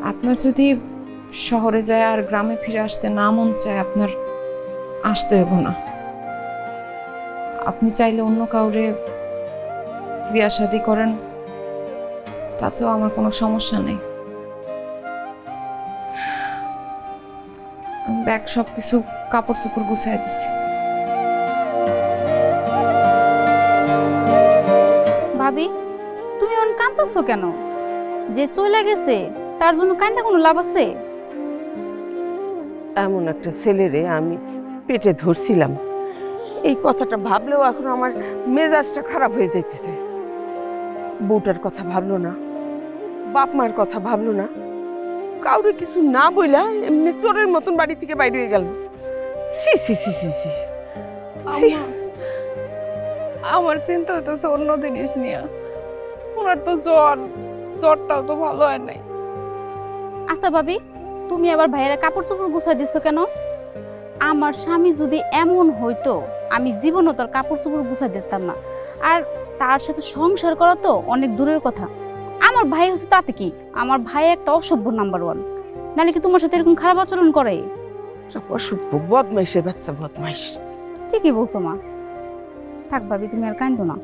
আপনার যদি শহরে যায় আর গ্রামে ফিরে আসতে না মন চায়, আপনার আসতে হবে না। আপনি চাইলে অন্য কাউরে বিয়া শাদী করেন, তাতেও আমার কোনো সমস্যা নেই। ব্যাগ সব কিছু কাপড় চোপড় গুছাই দিছি। ভাবি, তুমি অন কাঁদতেছো কেন? যে চলে গেছে তার জন্য কাঁদতে কোনো লাভ আছে? এমন একটা ছেলেরে আমি পেটে ধরছিলাম, এই কথাটা ভাবলেও এখন আমার মেজাজটা খারাপ হয়ে যাইতেছে। বউটার কথা ভাবলো না, বাপ মার কথা ভাবলো না, কাউরে কিছু না বইলা এমনি চোরের মতন বাড়ি থেকে বাইরে হয়ে গেল। সি সি সি সি সি সি। আমার চিন্তা হইতেছে অন্য জিনিস নিয়ে। ওনার তো জ্বরটাও তো ভালো হয় নাই। আচ্ছা ভাবি, তুমি আবার ভাইয়েরা কাপড় চোপড় গুছাই দিছো কেন? আমার স্বামী যদি এমন হইতো, আমি জীবনও তার কাপড় চোপড় গুছাই দিতাম না। আর তার সাথে সংসার করা তো অনেক দূরের কথা। আমার ভাই হচ্ছে তাতে কি, আমার ভাই একটা অসভ্য নাম্বার 1। নালে কি তোমার সাথে এরকম খারাপ আচরণ করে? অসভ্য বদমাইশের বাচ্চা, বদমাইশ। ঠিকই বলছো মা। থাক ভাবি, তুমি আর কাঁদো না।